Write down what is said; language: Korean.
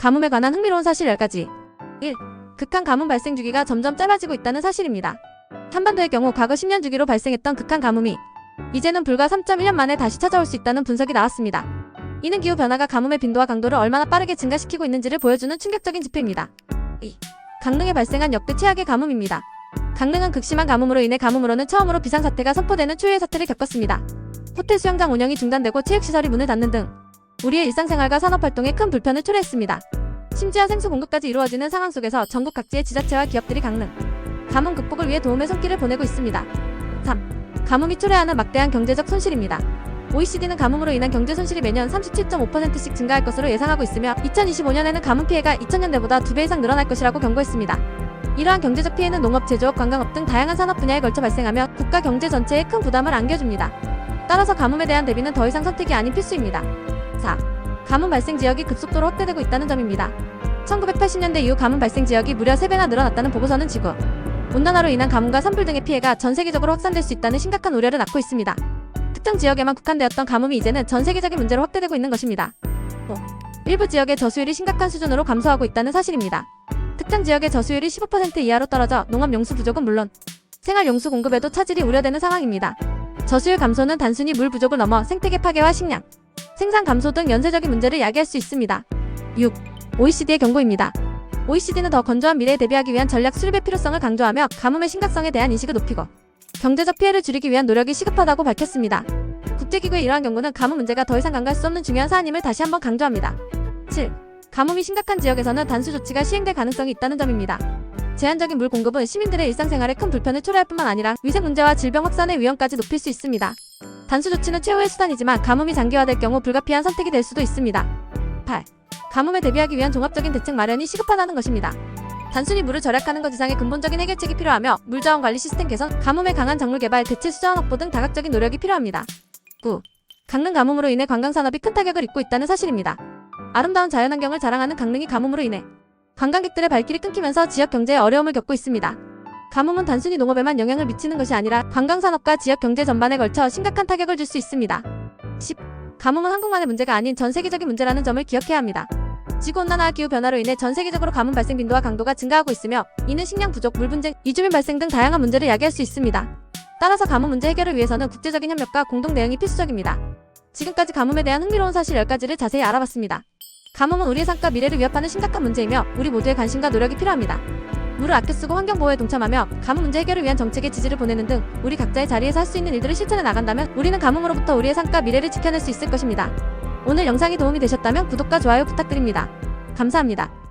가뭄에 관한 흥미로운 사실 10가지. 1. 극한 가뭄 발생 주기가 점점 짧아지고 있다는 사실입니다. 한반도의 경우 과거 10년 주기로 발생했던 극한 가뭄이 이제는 불과 3.1년 만에 다시 찾아올 수 있다는 분석이 나왔습니다. 이는 기후변화가 가뭄의 빈도와 강도를 얼마나 빠르게 증가시키고 있는지를 보여주는 충격적인 지표입니다. 2. 강릉에 발생한 역대 최악의 가뭄입니다. 강릉은 극심한 가뭄으로 인해 가뭄으로는 처음으로 비상사태가 선포되는 초유의 사태를 겪었습니다. 호텔 수영장 운영이 중단되고 체육시설이 문을 닫는 등 우리의 일상생활과 산업활동에 큰 불편을 초래했습니다. 심지어 생수 공급까지 이루어지는 상황 속에서 전국 각지의 지자체와 기업들이 강릉 가뭄 극복을 위해 도움의 손길을 보내고 있습니다. 3. 가뭄이 초래하는 막대한 경제적 손실입니다. OECD는 가뭄으로 인한 경제 손실이 매년 37.5%씩 증가할 것으로 예상하고 있으며 2025년에는 가뭄 피해가 2000년대보다 2배 이상 늘어날 것이라고 경고했습니다. 이러한 경제적 피해는 농업, 제조업, 관광업 등 다양한 산업 분야에 걸쳐 발생하며 국가 경제 전체에 큰 부담을 안겨줍니다. 따라서 가뭄에 대한 대비는 더 이상 선택이 아닌 필수입니다. 4. 가뭄 발생 지역이 급속도로 확대되고 있다는 점입니다. 1980년대 이후 가뭄 발생 지역이 무려 3배나 늘어났다는 보고서는 지구 온난화로 인한 가뭄과 산불 등의 피해가 전 세계적으로 확산될 수 있다는 심각한 우려를 낳고 있습니다. 특정 지역에만 국한되었던 가뭄이 이제는 전 세계적인 문제로 확대되고 있는 것입니다. 5. 일부 지역의 저수율이 심각한 수준으로 감소하고 있다는 사실입니다. 특정 지역의 저수율이 15% 이하로 떨어져 농업용수 부족은 물론 생활용수 공급에도 차질이 우려되는 상황입니다. 저수율 감소는 단순히 물 부족을 넘어 생태계 파괴와 식량, 생산 감소 등 연쇄적인 문제를 야기할 수 있습니다. 6. OECD의 경고입니다. OECD는 더 건조한 미래에 대비하기 위한 전략 수립의 필요성을 강조하며 가뭄의 심각성에 대한 인식을 높이고 경제적 피해를 줄이기 위한 노력이 시급하다고 밝혔습니다. 국제기구의 이러한 경고는 가뭄 문제가 더 이상 간과할 수 없는 중요한 사안임을 다시 한번 강조합니다. 7. 가뭄이 심각한 지역에서는 단수 조치가 시행될 가능성이 있다는 점입니다. 제한적인 물 공급은 시민들의 일상생활에 큰 불편을 초래할 뿐만 아니라 위생 문제와 질병 확산의 위험까지 높일 수 있습니다. 단수 조치는 최후의 수단이지만 가뭄이 장기화될 경우 불가피한 선택이 될 수도 있습니다. 8. 가뭄에 대비하기 위한 종합적인 대책 마련이 시급하다는 것입니다. 단순히 물을 절약하는 것 이상의 근본적인 해결책이 필요하며 물자원 관리 시스템 개선, 가뭄에 강한 작물 개발, 대체 수자원 확보 등 다각적인 노력이 필요합니다. 9. 강릉 가뭄으로 인해 관광산업이 큰 타격을 입고 있다는 사실입니다. 아름다운 자연환경을 자랑하는 강릉이 가뭄으로 인해 관광객들의 발길이 끊기면서 지역 경제에 어려움을 겪고 있습니다. 가뭄은 단순히 농업에만 영향을 미치는 것이 아니라 관광산업과 지역 경제 전반에 걸쳐 심각한 타격을 줄 수 있습니다. 10. 가뭄은 한국만의 문제가 아닌 전 세계적인 문제라는 점을 기억해야 합니다. 지구온난화와 기후변화로 인해 전 세계적으로 가뭄 발생 빈도와 강도가 증가하고 있으며 이는 식량 부족, 물 분쟁, 이주민 발생 등 다양한 문제를 야기할 수 있습니다. 따라서 가뭄 문제 해결을 위해서는 국제적인 협력과 공동 대응이 필수적입니다. 지금까지 가뭄에 대한 흥미로운 사실 10가지를 자세히 알아봤습니다. 가뭄은 우리의 삶과 미래를 위협하는 심각한 문제이며 우리 모두의 관심과 노력이 필요합니다. 물을 아껴 쓰고 환경보호에 동참하며 가뭄 문제 해결을 위한 정책에 지지를 보내는 등 우리 각자의 자리에서 할 수 있는 일들을 실천해 나간다면 우리는 가뭄으로부터 우리의 삶과 미래를 지켜낼 수 있을 것입니다. 오늘 영상이 도움이 되셨다면 구독과 좋아요 부탁드립니다. 감사합니다.